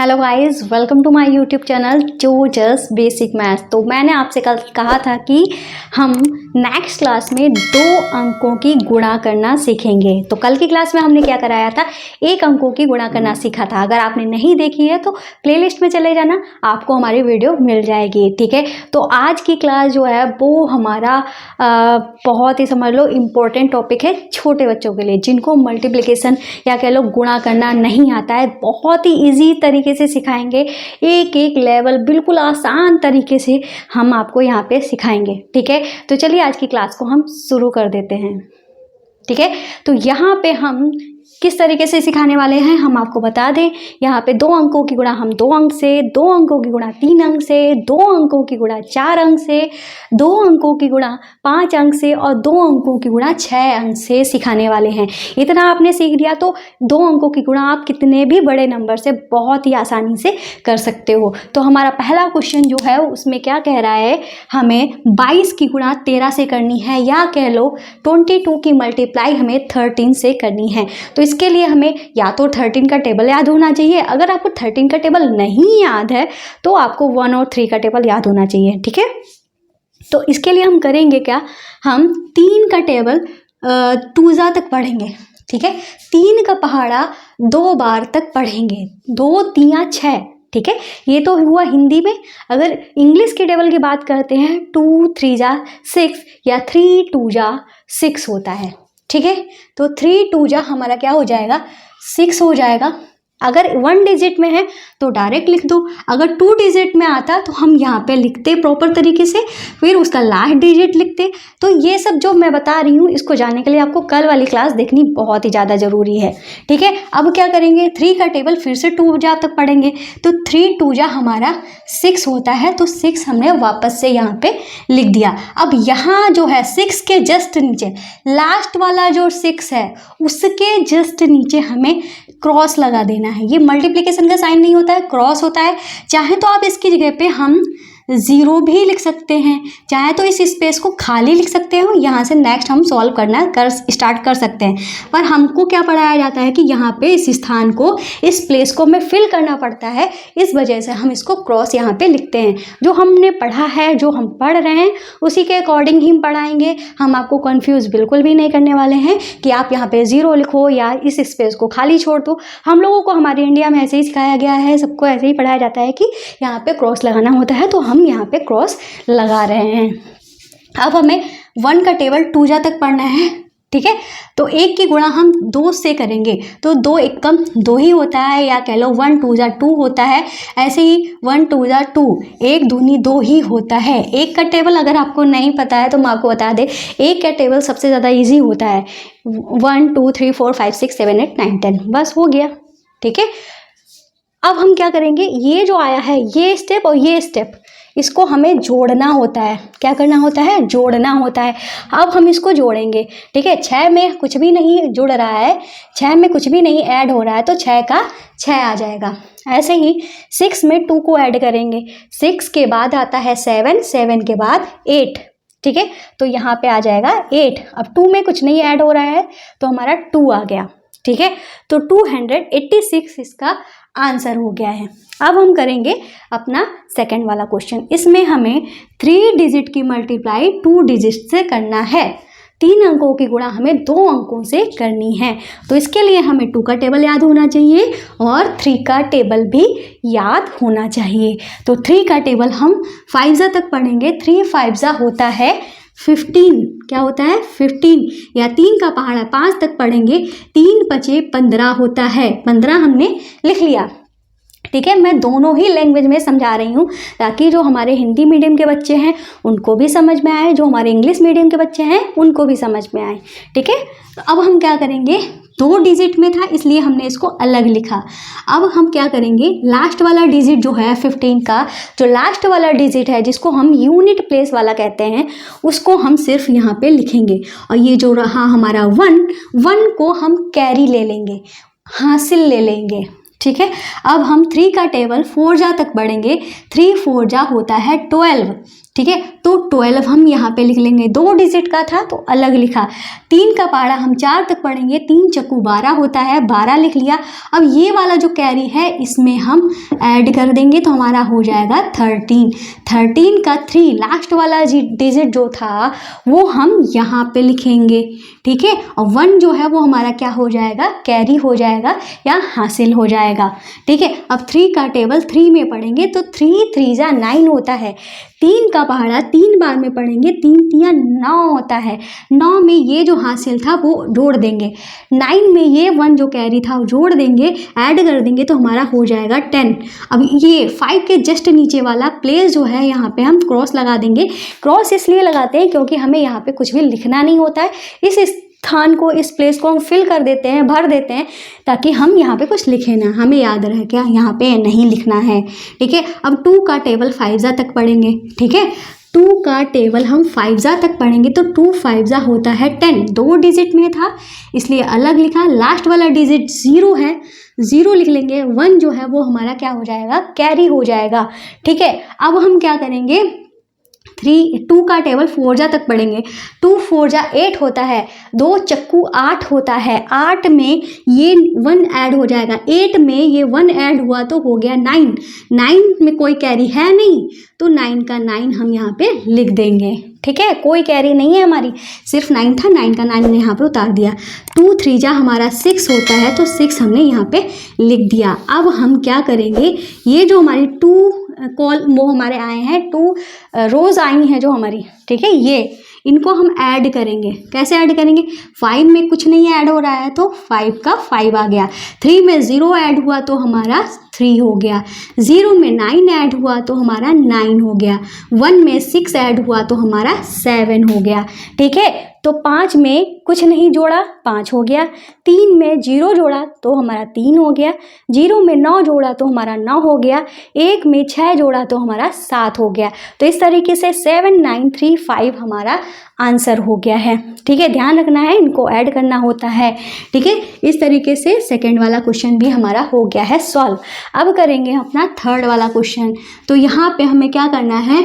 Hello guys, welcome to my YouTube channel जो Just Basic Maths. तो मैंने आपसे कल कहा था कि हम नेक्स्ट क्लास में 2 अंकों की गुणा करना सीखेंगे। तो कल की क्लास में हमने क्या कराया था, 1 अंकों की गुणा करना सीखा था। अगर आपने नहीं देखी है तो प्लेलिस्ट में चले जाना, आपको हमारी वीडियो मिल जाएगी। ठीक है, तो आज की क्लास जो है वो हमारा बहुत ही समझ लो इम्पोर्टेंट टॉपिक है छोटे बच्चों के लिए, जिनको मल्टीप्लिकेशन या कह लो गुणा करना नहीं आता है। बहुत ही ईजी तरीके से सिखाएंगे, एक एक लेवल बिल्कुल आसान तरीके से हम आपको यहाँ पे सिखाएंगे। ठीक है, तो चलिए आज की क्लास को हम शुरू कर देते हैं। ठीक है, तो यहाँ पे हम किस तरीके से सिखाने वाले हैं हम आपको बता दें। यहाँ पे 2 अंकों की गुणा हम 2 अंक से, 2 अंकों की गुणा 3 अंक से, 2 अंकों की गुणा 4 अंक से, 2 अंकों की गुणा 5 अंक से और 2 अंकों की गुणा 6 अंक से सिखाने वाले हैं। इतना आपने सीख लिया तो 2 अंकों की गुणा आप कितने भी बड़े नंबर से बहुत ही आसानी से कर सकते हो। तो हमारा पहला क्वेश्चन जो है उसमें क्या कह रहा है, हमें 22 की गुणा 13 से करनी है, या कह लो 22 की मल्टीप्लाई हमें 13 से करनी है। तो इसके लिए हमें या तो 13 का टेबल याद होना चाहिए। अगर आपको 13 का टेबल नहीं याद है तो आपको 1 और 3 का टेबल याद होना चाहिए। ठीक है, तो इसके लिए हम करेंगे क्या, हम 3 का टेबल 2 तक पढ़ेंगे। ठीक है, 3 का पहाड़ा 2 बार तक पढ़ेंगे, 2 3 6। ठीक है, ये तो हुआ हिंदी में। अगर इंग्लिश के टेबल की बात करते हैं 2 3 6 या 3 2 6 होता है। ठीक है, तो 3 2 हमारा क्या हो जाएगा, 6 हो जाएगा। अगर 1 डिजिट में है तो डायरेक्ट लिख दो, अगर 2 डिजिट में आता तो हम यहाँ पे लिखते प्रॉपर तरीके से, फिर उसका लास्ट डिजिट लिखते। तो ये सब जो मैं बता रही हूँ इसको जानने के लिए आपको कल वाली क्लास देखनी बहुत ही ज़्यादा ज़रूरी है। ठीक है, अब क्या करेंगे, 3 का टेबल फिर से 2 तक पढ़ेंगे। तो 3 2 हमारा 6 होता है, तो 6 हमने वापस से यहाँ पे लिख दिया। अब यहाँ जो है 6 के जस्ट नीचे लास्ट वाला जो 6 है उसके जस्ट नीचे हमें क्रॉस लगा देना है। ये मल्टीप्लिकेशन का साइन नहीं होता है, क्रॉस होता है। चाहे तो आप इसकी जगह पे हम 0 भी लिख सकते हैं, चाहे तो इस स्पेस को खाली लिख सकते हो। यहाँ से नेक्स्ट हम सॉल्व करना स्टार्ट कर सकते हैं, पर हमको क्या पढ़ाया जाता है कि यहाँ पे इस स्थान को, इस प्लेस को हमें फिल करना पड़ता है। इस वजह से हम इसको क्रॉस यहाँ पे लिखते हैं। जो हमने पढ़ा है, जो हम पढ़ रहे हैं उसी के अकॉर्डिंग ही हम पढ़ाएंगे। हम आपको कन्फ्यूज़ बिल्कुल भी नहीं करने वाले हैं कि आप यहाँ पे 0 लिखो या इस स्पेस को खाली छोड़ दो। हम लोगों को हमारे इंडिया में ऐसे ही सिखाया गया है, सबको ऐसे ही पढ़ाया जाता है कि यहाँ पे क्रॉस लगाना होता है, तो हम यहाँ पे क्रॉस लगा रहे हैं। अब हमें 1 का टेबल 2 तक पढ़ना है। ठीक है, तो 1 की गुणा हम 2 से करेंगे, तो 2 एकम 2 ही होता है, या कह लो 1 2 2 होता है। ऐसे ही 1 2 2, 1 दूनी 2 ही होता है। 1 का टेबल अगर आपको नहीं पता है तो मैं आपको बता दें, 1 का टेबल सबसे ज़्यादा ईजी होता है। 1 2 3 4 5 6 7 8 9 10, बस हो गया। ठीक है, अब हम क्या करेंगे, ये जो आया है ये स्टेप और ये स्टेप, इसको हमें जोड़ना होता है। क्या करना होता है, जोड़ना होता है। अब हम इसको जोड़ेंगे। ठीक है, 6 में कुछ भी नहीं जुड़ रहा है, 6 में कुछ भी नहीं ऐड हो रहा है, तो 6 का 6 आ जाएगा। ऐसे ही 6 में 2 को ऐड करेंगे, 6 के बाद आता है 7, 7 के बाद 8। ठीक है, तो यहाँ पे आ जाएगा 8। अब 2 में कुछ नहीं ऐड हो रहा है तो हमारा 2 आ गया। ठीक है, तो 286 इसका आंसर हो गया है। अब हम करेंगे अपना सेकंड वाला क्वेश्चन। इसमें हमें 3 डिजिट की मल्टीप्लाई 2 डिजिट से करना है। 3 अंकों की गुणा हमें 2 अंकों से करनी है। तो इसके लिए हमें 2 का टेबल याद होना चाहिए और 3 का टेबल भी याद होना चाहिए। तो 3 का टेबल हम 5 तक पढ़ेंगे। 3 5 होता है 15। क्या होता है, 15, या 3 का पहाड़ा 5 तक पढ़ेंगे। 3 5 15 होता है, 15 हमने लिख लिया। ठीक है, मैं दोनों ही लैंग्वेज में समझा रही हूँ ताकि जो हमारे हिंदी मीडियम के बच्चे हैं उनको भी समझ में आए, जो हमारे इंग्लिश मीडियम के बच्चे हैं उनको भी समझ में आए। ठीक है, तो अब हम क्या करेंगे, 2 डिजिट में था इसलिए हमने इसको अलग लिखा। अब हम क्या करेंगे, लास्ट वाला डिजिट जो है 15 का, जो लास्ट वाला डिजिट है जिसको हम यूनिट प्लेस वाला कहते हैं, उसको हम सिर्फ यहाँ पे लिखेंगे। और ये जो रहा हमारा 1 को हम कैरी ले लेंगे, हासिल ले लेंगे। ठीक है। अब हम 3 का टेबल 4 जा तक पढ़ेंगे। 3 4 जा होता है 12, ठीक है। तो 12 हम यहाँ पे लिख लेंगे, 2 डिजिट का था तो अलग लिखा। 3 का पहाड़ा हम 4 तक पढ़ेंगे, 3 चक्कू 12 होता है, 12 लिख लिया। अब ये वाला जो कैरी है इसमें हम ऐड कर देंगे तो हमारा हो जाएगा 13। 13 का 3 लास्ट वाला डिजिट जो था वो हम यहाँ पे लिखेंगे, ठीक है। और 1 जो है वो हमारा क्या हो जाएगा, कैरी हो जाएगा या हासिल हो जाएगा, ठीक है। अब 3 का टेबल 3 में पढ़ेंगे तो 3 3 जा 9 होता है। 3 का पहाड़ा 3 बार में पढ़ेंगे, 3 3 9 होता है। 9 में ये जो हासिल था वो जोड़ देंगे, 9 में ये 1 जो कैरी था वो जोड़ देंगे, ऐड कर देंगे तो हमारा हो जाएगा 10। अब ये 5 के जस्ट नीचे वाला प्लेस जो है यहाँ पे हम क्रॉस लगा देंगे। क्रॉस इसलिए लगाते हैं क्योंकि हमें यहाँ पे कुछ भी लिखना नहीं होता है, इस स्थान को, इस प्लेस को हम फिल कर देते हैं, भर देते हैं, ताकि हम यहाँ पे कुछ लिखें ना, हमें याद रहे क्या यहाँ पे नहीं लिखना है, ठीक है। अब 2 का टेबल 5 जा तक पढ़ेंगे, ठीक है। 2 का टेबल हम 5 जा तक पढ़ेंगे तो 2 5 जा होता है 10, 2 डिजिट में था इसलिए अलग लिखा। लास्ट वाला डिजिट 0 है, 0 लिख लेंगे। 1 जो है वो हमारा क्या हो जाएगा, कैरी हो जाएगा, ठीक है। अब हम क्या करेंगे, 2 का टेबल 4 जा तक पढ़ेंगे। 2 4 जा 8 होता है, 2 चक्कू 8 होता है। 8 में ये 1 ऐड हो जाएगा, 8 में ये 1 ऐड हुआ तो हो गया 9। 9 में कोई कैरी है नहीं तो 9 का 9 हम यहाँ पे लिख देंगे, ठीक है। कोई कैरी नहीं है हमारी, सिर्फ 9 था, 9 का 9 हमने यहाँ पे उतार दिया। 2 3 जा हमारा 6 होता है तो 6 हमने यहाँ पे लिख दिया। अब हम क्या करेंगे, ये जो हमारी 2 कॉल वो हमारे आए हैं, 2 रोज आई हैं जो हमारी, ठीक है, ये इनको हम ऐड करेंगे। कैसे ऐड करेंगे, 5 में कुछ नहीं ऐड हो रहा है तो 5 का 5 आ गया। 3 में 0 ऐड हुआ तो हमारा 3 हो गया। 0 में 9 ऐड हुआ तो हमारा 9 हो गया। 1 में 6 ऐड हुआ तो हमारा 7 हो गया, ठीक है। तो 5 में कुछ नहीं जोड़ा, 5 हो गया। 3 में 0 जोड़ा तो हमारा 3 हो गया। 0 में 9 जोड़ा तो हमारा 9 हो गया। 1 में 6 जोड़ा तो हमारा 7 हो गया। तो इस तरीके से 7 9 3 5 हमारा आंसर हो गया है, ठीक है। ध्यान रखना है, इनको ऐड करना होता है, ठीक है। इस तरीके से सेकंड वाला क्वेश्चन भी हमारा हो गया है सॉल्व। अब करेंगे अपना थर्ड वाला क्वेश्चन। तो यहाँ पे हमें क्या करना है,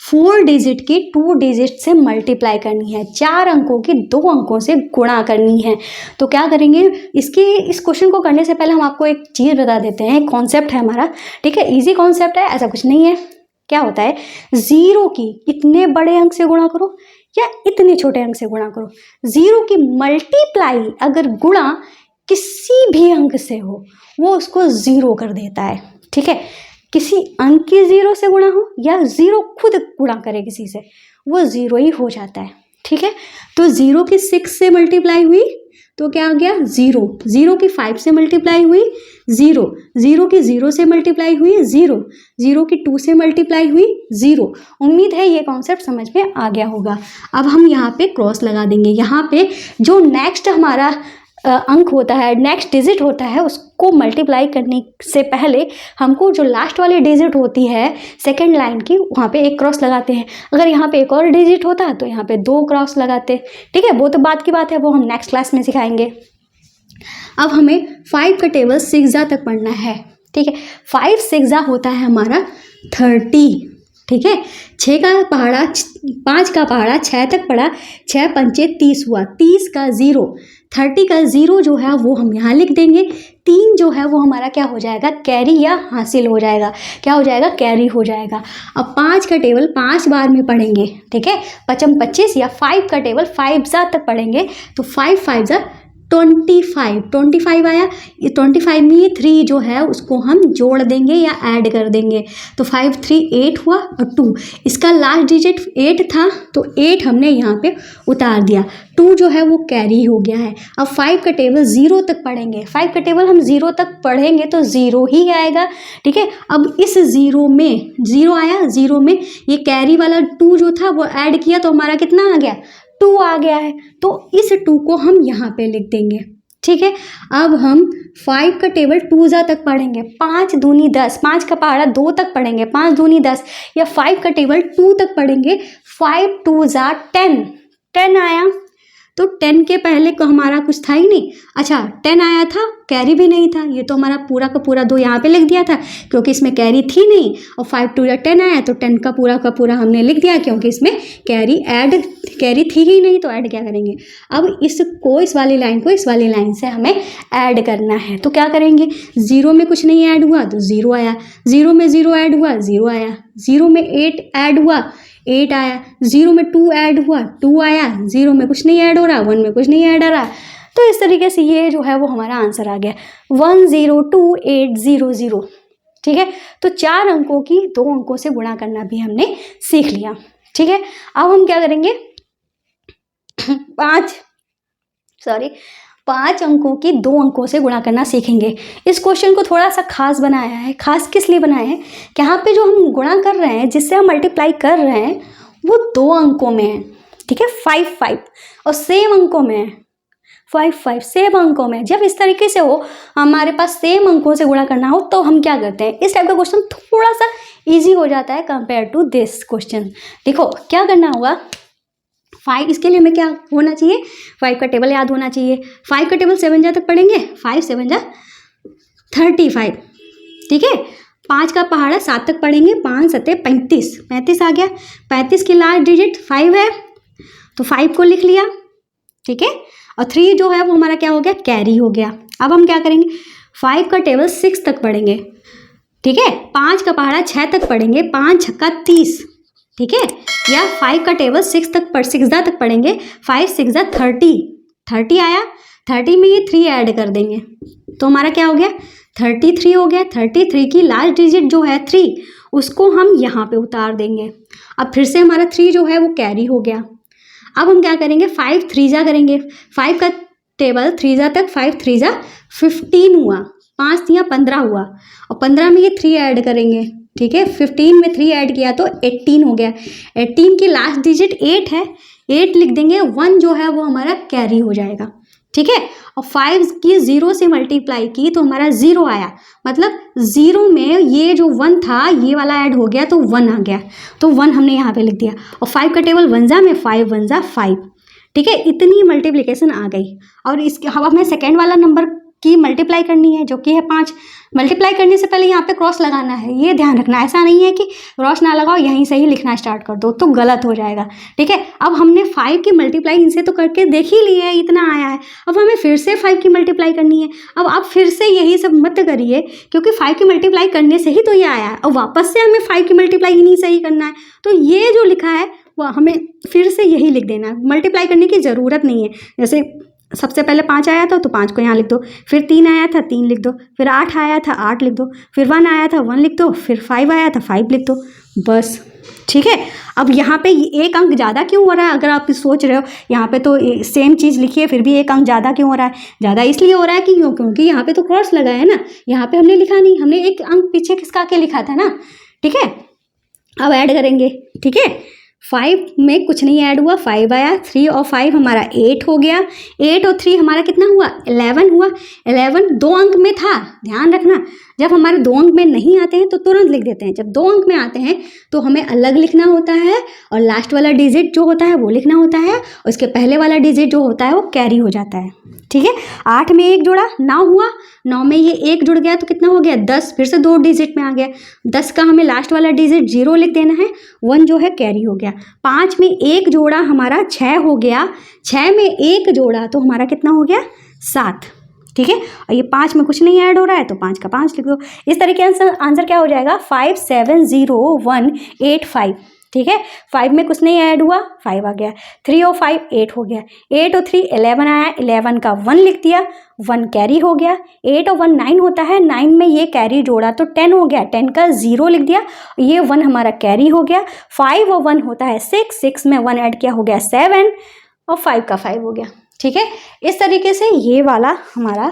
4 डिजिट की 2 डिजिट से मल्टीप्लाई करनी है, 4 अंकों की 2 अंकों से गुणा करनी है। तो क्या करेंगे, इस क्वेश्चन को करने से पहले हम आपको एक चीज़ बता देते हैं, एक कॉन्सेप्ट है हमारा, ठीक है। इजी कॉन्सेप्ट है, ऐसा कुछ नहीं है। क्या होता है, 0 की इतने बड़े अंक से गुणा करो या इतने छोटे अंक से गुणा करो। 0 की मल्टीप्लाई अगर गुणा किसी भी अंक से हो वो उसको 0 कर देता है, ठीक है। किसी अंक की 0 से गुणा हो या 0 खुद गुणा करे किसी से, वो 0 ही हो जाता है, ठीक है। तो 0 की 6 से मल्टीप्लाई हुई तो क्या आ गया 0। 0 की 5 से मल्टीप्लाई हुई 0। 0 की 0 से मल्टीप्लाई हुई 0। 0 की 2 से मल्टीप्लाई हुई 0। उम्मीद है ये कॉन्सेप्ट समझ में आ गया होगा। अब हम यहाँ पे क्रॉस लगा देंगे। यहाँ पे जो नेक्स्ट हमारा अंक होता है, नेक्स्ट डिजिट होता है, उसको मल्टीप्लाई करने से पहले हमको जो लास्ट वाली डिजिट होती है सेकंड लाइन की, वहाँ पे एक क्रॉस लगाते हैं। अगर यहाँ पे एक और डिजिट होता तो यहाँ पे 2 क्रॉस लगाते, ठीक है। वो तो बात की बात है, वो हम नेक्स्ट क्लास में सिखाएंगे। अब हमें 5 का टेबल 6 जा तक पढ़ना है, ठीक है। 5 6 जा होता है हमारा 30, ठीक है। 6 का पहाड़ा 5 का पहाड़ा 6 तक पढ़ा, 6 पंचे 30 हुआ। 30 का 0, 30 का 0 जो है वो हम यहाँ लिख देंगे। 3 जो है वो हमारा क्या हो जाएगा, कैरी या हासिल हो जाएगा। क्या हो जाएगा, कैरी हो जाएगा। अब 5 का टेबल 5 बार में पढ़ेंगे, ठीक है। 5 25 या 5 का टेबल 5 जा तक पढ़ेंगे तो 5 5 जा 25 आया। 25 में ये 3 जो है उसको हम जोड़ देंगे या ऐड कर देंगे तो 5 3 8 हुआ और 2, इसका लास्ट डिजिट 8 था तो 8 हमने यहाँ पे उतार दिया। 2 जो है वो कैरी हो गया है। अब 5 का टेबल 0 तक पढ़ेंगे। 5 का टेबल हम 0 तक पढ़ेंगे तो 0 ही आएगा, ठीक है। अब इस 0 में 0 आया, 0 में ये कैरी वाला 2 जो था वो ऐड किया तो हमारा कितना आ गया, 2 आ गया है। तो इस 2 को हम यहाँ पे लिख देंगे, ठीक है। अब हम 5 का टेबल 2 जा तक पढ़ेंगे। 5 दूनी 10, 5 का पहाड़ा 2 तक पढ़ेंगे, 5 दूनी 10 या 5 का टेबल 2 तक पढ़ेंगे। 5 2 जा 10, 10 आया। तो 10 के पहले को हमारा कुछ था ही नहीं। अच्छा 10 आया था, कैरी भी नहीं था, ये तो हमारा पूरा का पूरा 2 यहाँ पे लिख दिया था क्योंकि इसमें कैरी थी नहीं। और 5 2 या 10 आया तो 10 का पूरा हमने लिख दिया क्योंकि इसमें कैरी थी ही नहीं, तो ऐड क्या करेंगे। अब इसको इस वाली लाइन को इस वाली लाइन से हमें ऐड करना है, तो क्या करेंगे। 0 में कुछ नहीं ऐड हुआ तो 0 आया, 0 में 0 ऐड हुआ 0 आया, 0 में 8 ऐड हुआ 8 आया, 0 में 2 ऐड हुआ 2 आया, 0 में कुछ नहीं ऐड हो रहा 1 में कुछ नहीं ऐड हो रहा। तो इस तरीके से ये जो है वो हमारा आंसर आ गया 102800। ठीक है, तो 4 अंकों की 2 अंकों से गुणा करना भी हमने सीख लिया। ठीक है, अब हम क्या करेंगे 5 अंकों की 2 अंकों से गुणा करना सीखेंगे। इस क्वेश्चन को थोड़ा सा खास बनाया है। खास किस लिए बनाया है कि यहाँ पे जो हम गुणा कर रहे हैं, जिससे हम मल्टीप्लाई कर रहे हैं, वो 2 अंकों में है। ठीक है, 5 5 और सेम अंकों में है, 5 5 सेम अंकों में। जब इस तरीके से हो, हमारे पास सेम अंकों से गुणा करना हो, तो हम क्या करते हैं, इस टाइप का क्वेश्चन थोड़ा सा ईजी हो जाता है कंपेयर टू दिस क्वेश्चन। देखो क्या करना होगा, 5 इसके लिए हमें क्या होना चाहिए, 5 का टेबल याद होना चाहिए। 5 का टेबल 7 जा तक पढ़ेंगे, 5 7 जा 35। ठीक है, 5 का पहाड़ा 7 तक पढ़ेंगे, 5 7 35, 35 आ गया। 35 की लास्ट डिजिट 5 है तो 5 को लिख लिया। ठीक है, और 3 जो है वो हमारा क्या हो गया, कैरी हो गया। अब हम क्या करेंगे, 5 का टेबल 6 तक पढ़ेंगे। ठीक है, 5 का पहाड़ा 6 तक पढ़ेंगे, 5 छक्का 30। ठीक है, या 5 का टेबल 6 तक 6 तक पढ़ेंगे, 5 6 30, 30 आया। 30 में ये 3 ऐड कर देंगे तो हमारा क्या हो गया, 33 हो गया। 33 की लास्ट डिजिट जो है 3, उसको हम यहाँ पे उतार देंगे। अब फिर से हमारा 3 जो है वो कैरी हो गया। अब हम क्या करेंगे, 5 3 जा करेंगे। 5 का टेबल 3 जा तक, 5 3 जा 15 हुआ, 5 3 15 हुआ, और 15 में ये 3 ऐड करेंगे। ठीक है, 15 में 3 ऐड किया तो 18 हो गया। 18 की लास्ट डिजिट 8 है, 8 लिख देंगे, 1 जो है वो हमारा कैरी हो जाएगा। ठीक है, और 5 की 0 से मल्टीप्लाई की तो हमारा 0 आया, मतलब 0 में ये जो 1 था ये वाला ऐड हो गया तो 1 आ गया, तो 1 हमने यहाँ पे लिख दिया। और 5 का टेबल 1 जा में 5 1 जा 5। ठीक है, इतनी मल्टीप्लिकेशन आ गई। और इसके अब हमें सेकेंड वाला नंबर की मल्टीप्लाई करनी है जो कि है 5। मल्टीप्लाई करने से पहले यहाँ पे क्रॉस लगाना है, ये ध्यान रखना। ऐसा नहीं है कि क्रॉस ना लगाओ यहीं से ही लिखना स्टार्ट कर दो तो गलत हो जाएगा। ठीक है, अब हमने 5 की मल्टीप्लाई इनसे तो करके देख ही ली है, इतना आया है। अब हमें फिर से 5 की मल्टीप्लाई करनी है। अब आप फिर से यही सब मत करिए क्योंकि 5 की मल्टीप्लाई करने से ही तो ये आया है, और वापस से हमें 5 की मल्टीप्लाई इन्हीं से ही करना है। तो ये जो लिखा है वो हमें फिर से यही लिख देना है, मल्टीप्लाई करने की ज़रूरत नहीं है। जैसे सबसे पहले 5 आया था तो 5 को यहाँ लिख दो, फिर 3 आया था 3 लिख दो, फिर 8 आया था 8 लिख दो, फिर 1 आया था 1 लिख दो, फिर 5 आया था 5 लिख दो, बस। ठीक है, अब यहाँ पे एक अंक ज़्यादा क्यों हो रहा है, अगर आप सोच रहे हो यहाँ पे तो सेम चीज़ लिखी है फिर भी एक अंक ज़्यादा क्यों हो रहा है। ज़्यादा इसलिए हो रहा है कि क्योंकि यहाँ पे तो क्रॉस लगा है ना, यहाँ पे हमने लिखा नहीं, हमने एक अंक पीछे खिसका के लिखा था ना। ठीक है, अब ऐड करेंगे। ठीक है, 5 में कुछ नहीं ऐड हुआ, 5 आया, 3 और 5 हमारा 8 हो गया। 8 और 3 हमारा कितना हुआ, 11 हुआ। 11 2 अंक में था, ध्यान रखना। जब हमारे 2 अंक में नहीं आते हैं तो तुरंत लिख देते हैं, जब 2 अंक में आते हैं तो हमें अलग लिखना होता है और लास्ट वाला डिजिट जो होता है वो लिखना होता है, और उसके पहले वाला डिजिट जो होता है वो कैरी हो जाता है। ठीक है, 8 में 1 जोड़ा 9 हुआ, 9 में ये 1 जुड़ गया तो कितना हो गया 10, फिर से 2 डिजिट में आ गया। 10 का हमें लास्ट वाला डिजिट 0 लिख देना है, 1 जो है कैरी हो गया। 5 में 1 जोड़ा हमारा 6 हो गया, 6 में 1 जोड़ा तो हमारा कितना हो गया 7। ठीक है, और ये 5 में कुछ नहीं ऐड हो रहा है तो 5 का 5 लिख दो। इस तरीके से आंसर क्या हो जाएगा 5700185। ठीक है, 5 में कुछ नहीं ऐड हुआ, 5 आ गया। 3 और 5 8 हो गया, 8 और 3 11 आया, 11 का 1 लिख दिया, 1 कैरी हो गया। 8 और 1 9 होता है, 9 में ये कैरी जोड़ा तो 10 हो गया, 10 का 0 लिख दिया, ये 1 हमारा कैरी हो गया। 5 और 1 होता है 6, 6 में 1 ऐड किया हो गया 7, और 5 का 5 हो गया। ठीक है, इस तरीके से ये वाला हमारा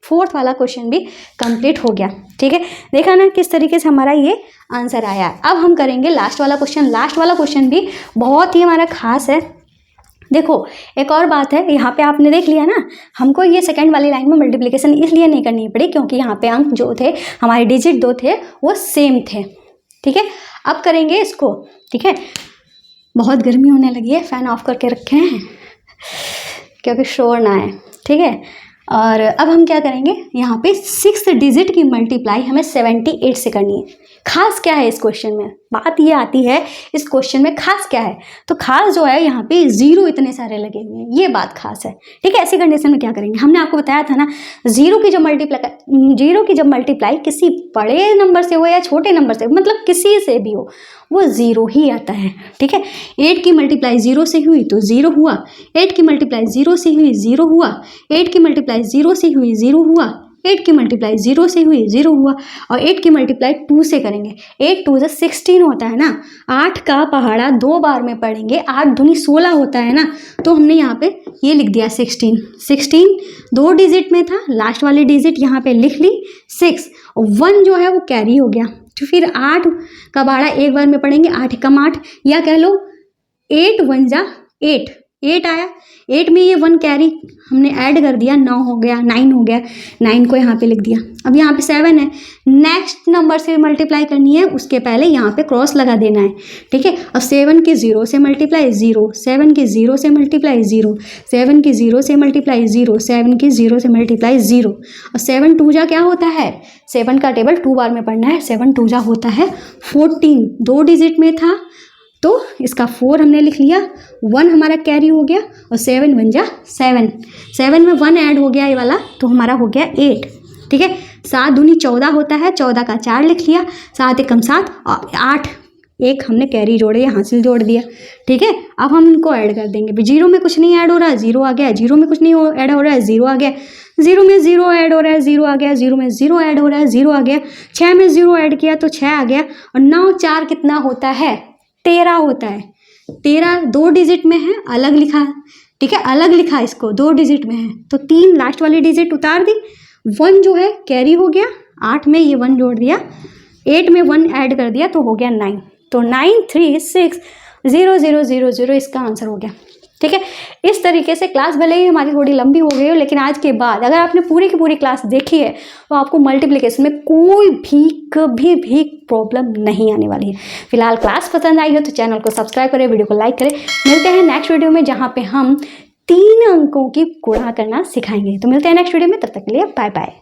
4th वाला क्वेश्चन भी कंप्लीट हो गया। ठीक है, देखा ना किस तरीके से हमारा ये आंसर आया है। अब हम करेंगे लास्ट वाला क्वेश्चन। लास्ट वाला क्वेश्चन भी बहुत ही हमारा खास है। देखो एक और बात है, यहाँ पे आपने देख लिया ना, हमको ये सेकंड वाली लाइन में मल्टीप्लिकेशन इसलिए नहीं करनी पड़ी क्योंकि यहाँ पे अंक जो थे हमारे डिजिट 2 थे वो सेम थे। ठीक है, अब करेंगे इसको। ठीक है, बहुत गर्मी होने लगी है, फ़ैन ऑफ करके रखे हैं। क्योंकि शोर ना आए, ठीक है। और अब हम क्या करेंगे, यहाँ पे 6 डिजिट की मल्टीप्लाई हमें 78 से करनी है। खास क्या है इस क्वेश्चन में, बात ये आती है इस क्वेश्चन में खास क्या है, तो खास जो है यहाँ पे 0 इतने सारे लगे हुए हैं, ये बात खास है, ठीक है। ऐसी कंडीशन में क्या करेंगे, हमने आपको बताया था ना, 0 की जब मल्टीप्लाई किसी बड़े नंबर से हो या छोटे नंबर से, मतलब किसी से भी हो, वो 0 ही आता है, ठीक है। 8 की मल्टीप्लाई 0 से हुई तो 0 हुआ, 8 की मल्टीप्लाई 0 से हुई 0 हुआ, 8 की मल्टीप्लाई 0 से हुई 0 हुआ, 8 की मल्टीप्लाई 0 से हुई 0 हुआ, और 8 की मल्टीप्लाई 2 से करेंगे। 8 2 जा 16 होता है ना, 8 का पहाड़ा 2 बार में पढ़ेंगे, 8 दूनी 16 होता है ना, तो हमने यहाँ पे ये लिख दिया 16। 16 2 डिजिट में था, लास्ट वाली डिजिट यहाँ पे लिख ली 6, 1 जो है वो कैरी हो गया, तो फिर 8 का पहाड़ा एक बार में पढ़ेंगे, 8 कम 8, या कह लो 8 1 जा 8, 8 आया, 8 में ये 1 कैरी हमने ऐड कर दिया, 9 हो गया, 9 हो गया, 9 को यहाँ पे लिख दिया। अब यहाँ पे 7 है, नेक्स्ट नंबर से मल्टीप्लाई करनी है, उसके पहले यहाँ पे क्रॉस लगा देना है, ठीक है। अब 7 की 0 से मल्टीप्लाई 0, 7 की 0 से मल्टीप्लाई 0, 7 की 0 से मल्टीप्लाई 0, 7 की 0 से मल्टीप्लाई 0, और 7 2 जा क्या होता है, 7 का टेबल 2 बार में पढ़ना है, 7 2 जा होता है 14, 2 डिजिट में था तो इसका 4 हमने लिख लिया, 1 हमारा कैरी हो गया, और 7 1 जा 7, 7 में 1 ऐड हो गया ये वाला, तो हमारा हो गया 8, ठीक है। 7 दूनी 14 होता है, 14 का 4 लिख लिया, 7 एकम 7, और 8 एक हमने कैरी जोड़े, यहाँ से जोड़ दिया, ठीक है। अब हम इनको ऐड कर देंगे, 0 में कुछ नहीं ऐड हो रहा है, 0 आ गया, 0 में कुछ नहीं ऐड हो रहा है, 0 आ गया, 0 में 0 ऐड हो रहा है, 0 आ गया, 0 में 0 ऐड हो रहा है, 0 आ गया, 6 में 0 ऐड किया तो 6 आ गया, और 9 4 कितना होता है, 13 होता है। 13 2 डिजिट में है, अलग लिखा, ठीक है, अलग लिखा इसको, 2 डिजिट में है, तो 3 लास्ट वाली डिजिट उतार दी, 1 जो है कैरी हो गया, 8 में ये 1 जोड़ दिया, 8 में 1 ऐड कर दिया तो हो गया 9, तो 9 3 6 0 0 0 0 इसका आंसर हो गया, ठीक है। इस तरीके से क्लास भले ही हमारी थोड़ी लंबी हो गई हो, लेकिन आज के बाद अगर आपने पूरी की पूरी क्लास देखी है तो आपको मल्टीप्लिकेशन में कोई भी कभी भी प्रॉब्लम नहीं आने वाली है। फिलहाल क्लास पसंद आई हो तो चैनल को सब्सक्राइब करें, वीडियो को लाइक करें। मिलते हैं नेक्स्ट वीडियो में जहाँ पे हम 3 अंकों की गुणा करना सिखाएंगे। तो मिलते हैं नेक्स्ट वीडियो में, तब तक के लिए बाय बाय।